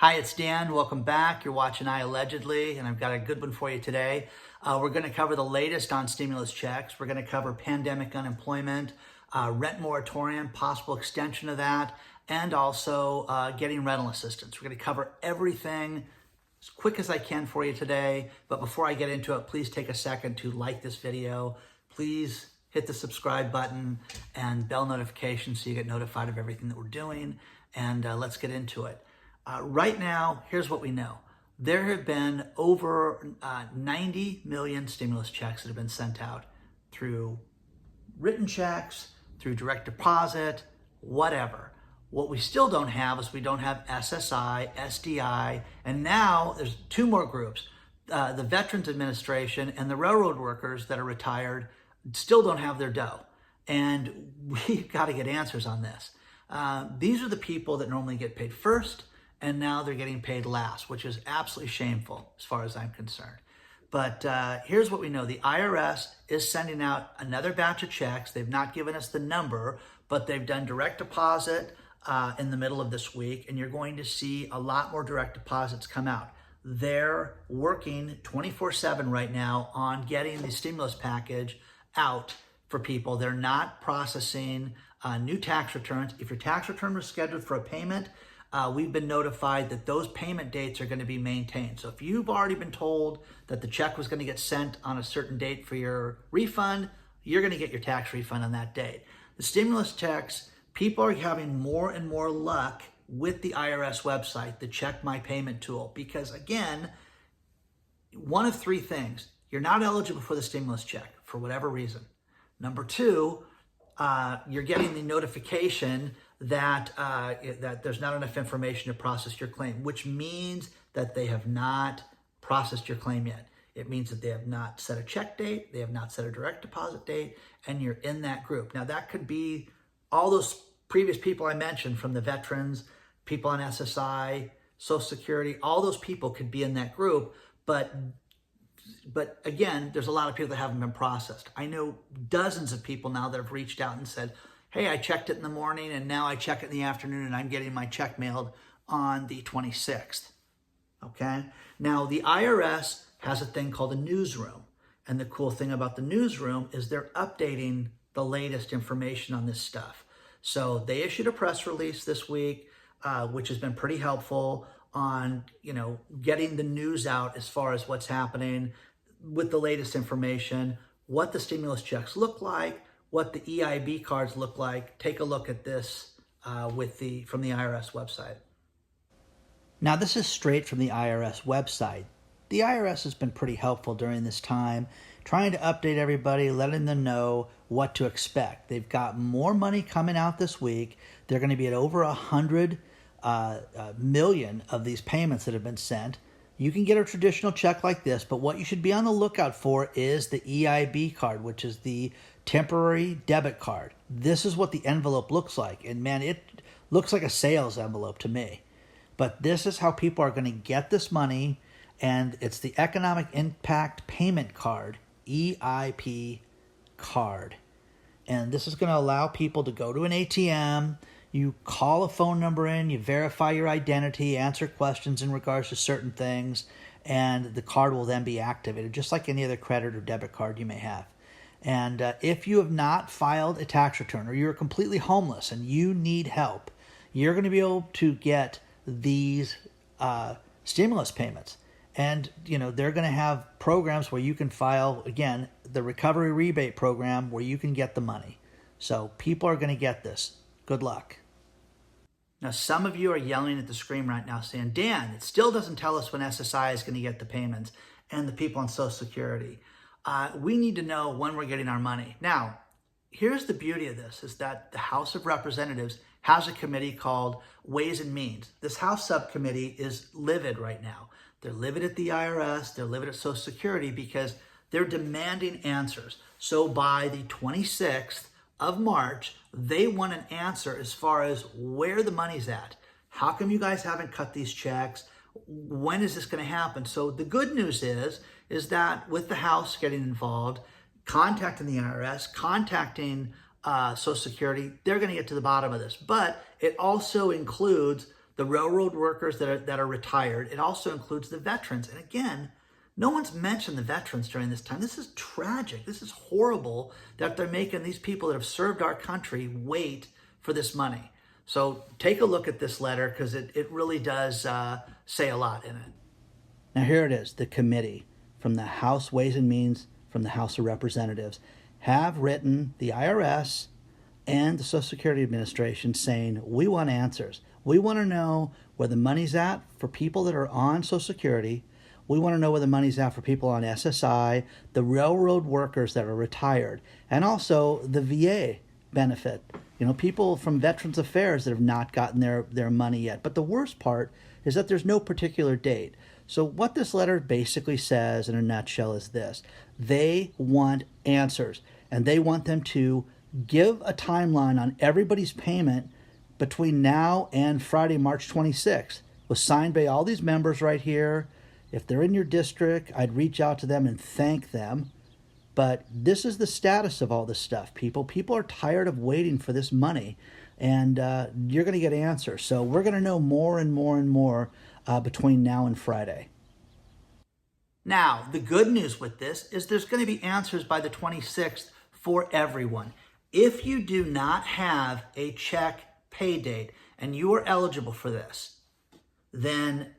Hi, it's Dan. Welcome back. You're watching iAllegedly, and I've got a good one for you today. We're going to cover the latest on stimulus checks. We're going to cover pandemic unemployment, rent moratorium, possible extension of that, and also getting rental assistance. We're going to cover everything as quick as I can for you today. But before I get into it, please take a second to like this video. Please hit the subscribe button and bell notification so you get notified of everything that we're doing. And let's get into it. Right now, here's what we know. There have been over 90 million stimulus checks that have been sent out through written checks, through direct deposit, whatever. What we still don't have is we don't have SSI, SDI, and now there's two more groups. The Veterans Administration and the railroad workers that are retired still don't have their dough. And we've got to get answers on this. These are the people that normally get paid first, and now they're getting paid last, which is absolutely shameful as far as I'm concerned. But here's what we know. The IRS is sending out another batch of checks. They've not given us the number, but they've done direct deposit in the middle of this week, and you're going to see a lot more direct deposits come out. They're working 24/7 right now on getting the stimulus package out for people. They're not processing new tax returns. If your tax return was scheduled for a payment, we've been notified that those payment dates are going to be maintained. So if you've already been told that the check was going to get sent on a certain date for your refund, you're going to get your tax refund on that date. The stimulus checks, people are having more and more luck with the IRS website, the Check My Payment tool, because again, one of three things. You're not eligible for the stimulus check for whatever reason. Number two, you're getting the notification that there's not enough information to process your claim, which means that they have not processed your claim yet. It means that they have not set a check date, they have not set a direct deposit date, and you're in that group. Now that could be all those previous people I mentioned, from the veterans, people on SSI, Social Security, all those people could be in that group, but again, there's a lot of people that haven't been processed. I know dozens of people now that have reached out and said, hey, I checked it in the morning and now I check it in the afternoon and I'm getting my check mailed on the 26th, okay? Now, the IRS has a thing called a newsroom. And the cool thing about the newsroom is they're updating the latest information on this stuff. So they issued a press release this week, which has been pretty helpful on, getting the news out as far as what's happening with the latest information, what the stimulus checks look like, what the EIB cards look like. Take a look at this from the IRS website. Now, this is straight from the IRS website. The IRS has been pretty helpful during this time, trying to update everybody, letting them know what to expect. They've got more money coming out this week. They're going to be at over 100 million of these payments that have been sent. You can get a traditional check like this, but what you should be on the lookout for is the EIB card, which is the temporary debit card. This is what the envelope looks like. And man, it looks like a sales envelope to me. But this is how people are going to get this money, and it's the Economic Impact Payment Card, EIP card. And this is going to allow people to go to an ATM, you call a phone number in, you verify your identity, answer questions in regards to certain things, and the card will then be activated, just like any other credit or debit card you may have. And if you have not filed a tax return, or you're completely homeless and you need help, you're going to be able to get these stimulus payments. And, they're going to have programs where you can file, again, the recovery rebate program where you can get the money. So people are going to get this. Good luck. Now, some of you are yelling at the screen right now saying, Dan, it still doesn't tell us when SSI is going to get the payments and the people on Social Security. We need to know when we're getting our money. Now, here's the beauty of this, is that the House of Representatives has a committee called Ways and Means. This House subcommittee is livid right now. They're livid at the IRS, they're livid at Social Security because they're demanding answers. So by the 26th of March, they want an answer as far as where the money's at. How come you guys haven't cut these checks? When is this going to happen? So the good news is that with the House getting involved, contacting the IRS, contacting Social Security, they're going to get to the bottom of this. But it also includes the railroad workers that are retired. It also includes the veterans. And again, no one's mentioned the veterans during this time. This is tragic. This is horrible that they're making these people that have served our country wait for this money. So take a look at this letter because it really does say a lot in it. Now here it is, the committee from the House Ways and Means, from the House of Representatives, have written the IRS and the Social Security Administration saying, we want answers. We want to know where the money's at for people that are on Social Security. We want to know where the money's at for people on SSI, the railroad workers that are retired, and also the VA benefit. You know, people from Veterans Affairs that have not gotten their money yet. But the worst part is that there's no particular date. So what this letter basically says in a nutshell is this. They want answers, and they want them to give a timeline on everybody's payment between now and Friday, March 26th. It was signed by all these members right here. If they're in your district, I'd reach out to them and thank them. But this is the status of all this stuff, people. People are tired of waiting for this money, and you're going to get answers. So we're going to know more and more and more between now and Friday. Now, the good news with this is there's going to be answers by the 26th for everyone. If you do not have a check pay date and you are eligible for this, then,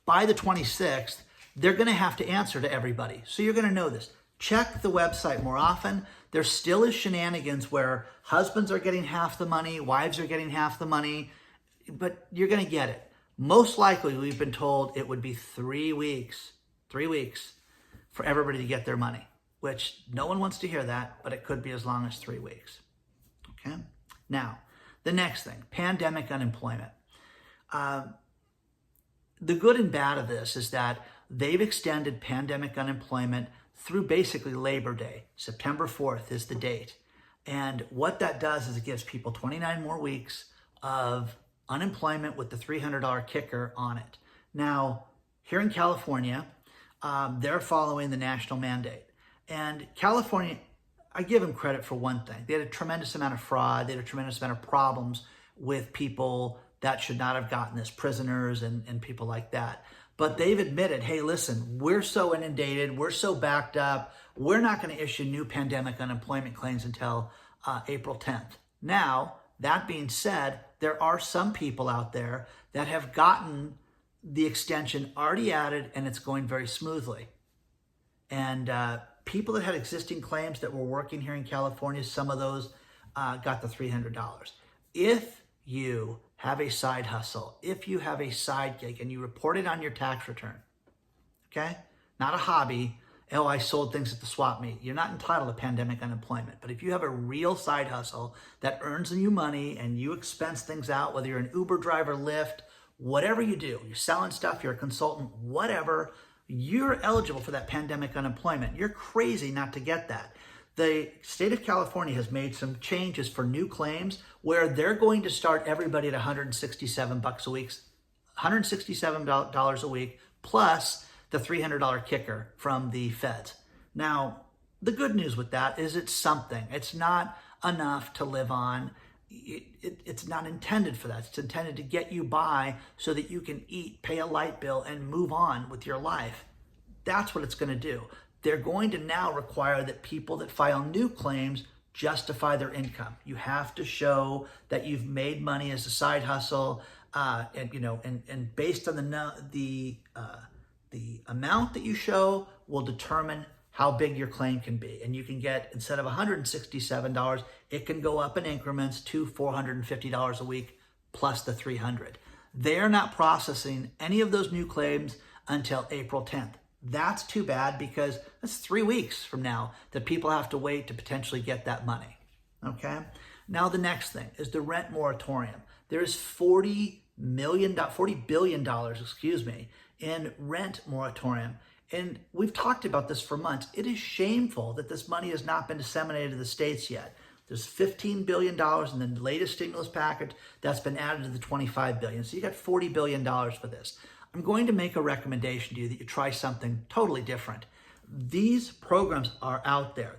by the 26th, they're going to have to answer to everybody. So you're going to know this. Check the website more often. There still is shenanigans where husbands are getting half the money, wives are getting half the money, but you're going to get it. Most likely, we've been told it would be 3 weeks for everybody to get their money, which no one wants to hear that, but it could be as long as 3 weeks. Okay? Now, the next thing, pandemic unemployment. The good and bad of this is that they've extended pandemic unemployment through basically Labor Day. September 4th is the date. And what that does is it gives people 29 more weeks of unemployment with the $300 kicker on it. Now, here in California, they're following the national mandate. And California, I give them credit for one thing. They had a tremendous amount of fraud. They had a tremendous amount of problems with people that should not have gotten this, prisoners and people like that. But they've admitted, hey, listen, we're so inundated, we're so backed up, we're not going to issue new pandemic unemployment claims until April 10th. Now, that being said, there are some people out there that have gotten the extension already added and it's going very smoothly. And people that had existing claims that were working here in California, some of those got the $300. If you have a side hustle, if you have a side gig and you report it on your tax return, okay? Not a hobby, oh, I sold things at the swap meet. You're not entitled to pandemic unemployment. But if you have a real side hustle that earns you money and you expense things out, whether you're an Uber driver, Lyft, whatever you do, you're selling stuff, you're a consultant, whatever, you're eligible for that pandemic unemployment. You're crazy not to get that. The state of California has made some changes for new claims where they're going to start everybody at $167 a week, $167 a week, plus the $300 kicker from the feds. Now, the good news with that is it's something. It's not enough to live on. It's not intended for that. It's intended to get you by so that you can eat, pay a light bill, and move on with your life. That's what it's going to do. They're going to now require that people that file new claims justify their income. You have to show that you've made money as a side hustle, and based on the amount that you show will determine how big your claim can be. And you can get, instead of $167, it can go up in increments to $450 a week plus the $300. They're not processing any of those new claims until April 10th. That's too bad because that's 3 weeks from now that people have to wait to potentially get that money, okay? Now the next thing is the rent moratorium. There is $40 billion, in rent moratorium. And we've talked about this for months. It is shameful that this money has not been disseminated to the states yet. There's $15 billion in the latest stimulus package that's been added to the $25 billion. So you got $40 billion for this. I'm going to make a recommendation to you that you try something totally different. These programs are out there.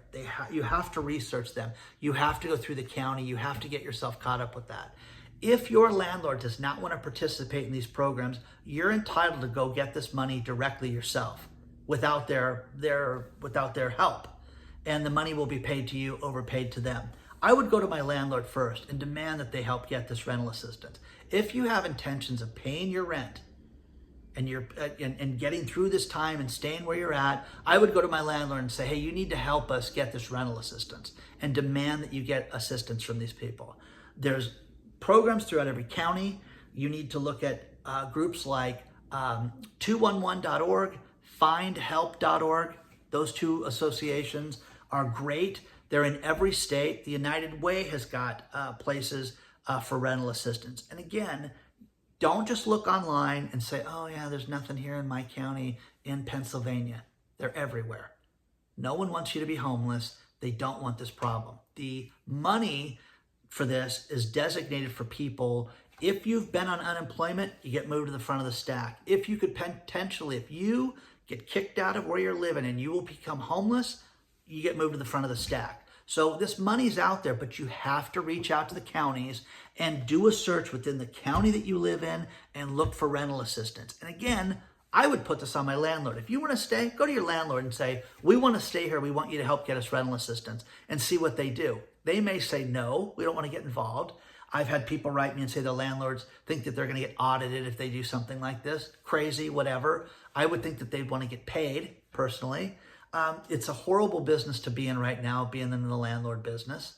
You have to research them. You have to go through the county. You have to get yourself caught up with that. If your landlord does not want to participate in these programs, you're entitled to go get this money directly yourself without their help. And the money will be paid to you, overpaid to them. I would go to my landlord first and demand that they help get this rental assistance. If you have intentions of paying your rent and you're and getting through this time and staying where you're at, I would go to my landlord and say, hey, you need to help us get this rental assistance, and demand that you get assistance from these people. There's programs throughout every county. You need to look at groups like 211.org, findhelp.org. Those two associations are great. They're in every state. The United Way has got places for rental assistance. And again, don't just look online and say, oh yeah, there's nothing here in my county in Pennsylvania. They're everywhere. No one wants you to be homeless. They don't want this problem. The money for this is designated for people. If you've been on unemployment, you get moved to the front of the stack. If you could potentially, if you get kicked out of where you're living and you will become homeless, you get moved to the front of the stack. So this money's out there, but you have to reach out to the counties and do a search within the county that you live in and look for rental assistance. And again, I would put this on my landlord. If you want to stay, go to your landlord and say, we want to stay here. We want you to help get us rental assistance, and see what they do. They may say, no, we don't want to get involved. I've had people write me and say their landlords think that they're going to get audited if they do something like this. Crazy, whatever. I would think that they'd want to get paid personally. It's a horrible business to be in right now, being in the landlord business,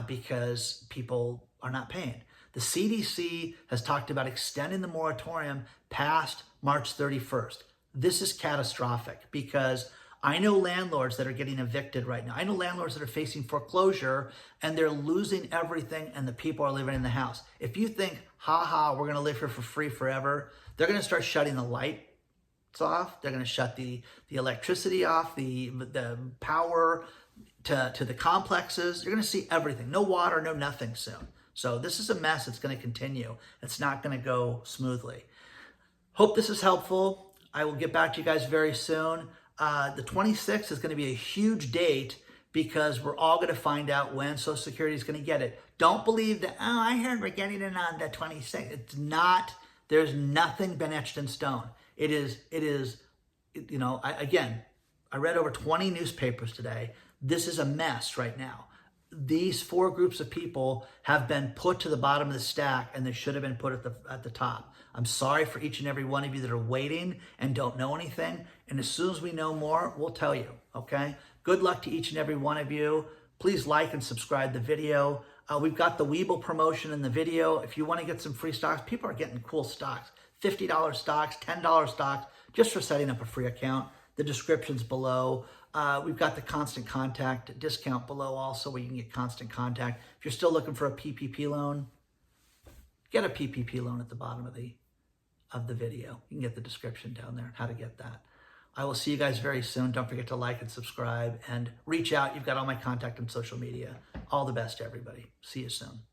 because people are not paying. The CDC has talked about extending the moratorium past March 31st. This is catastrophic, because I know landlords that are getting evicted right now. I know landlords that are facing foreclosure and they're losing everything, and the people are living in the house. If you think, we're going to live here for free forever, they're going to start shutting the lights off. They're going to shut the electricity off, the power to the complexes. You're going to see everything. No water, no nothing soon. So this is a mess. It's going to continue. It's not going to go smoothly. Hope this is helpful. I will get back to you guys very soon. The 26th is going to be a huge date, because we're all going to find out when Social Security is going to get it. Don't believe that, oh, I heard we're getting it on the 26th. It's not. There's nothing been etched in stone. It is, you know, I read over 20 newspapers today. This is a mess right now. These four groups of people have been put to the bottom of the stack, and they should have been put at the top. I'm sorry for each and every one of you that are waiting and don't know anything. And as soon as we know more, we'll tell you, okay? Good luck to each and every one of you. Please like and subscribe the video. We've got the Webull promotion in the video. If you want to get some free stocks, people are getting cool stocks. $50 stocks, $10 stocks, just for setting up a free account. The description's below. We've got the constant contact discount below also, where you can get constant contact. If you're still looking for a PPP loan, get a PPP loan at the bottom of the video. You can get the description down there, how to get that. I will see you guys very soon. Don't forget to like and subscribe, and reach out. You've got all my contact on social media. All the best to everybody. See you soon.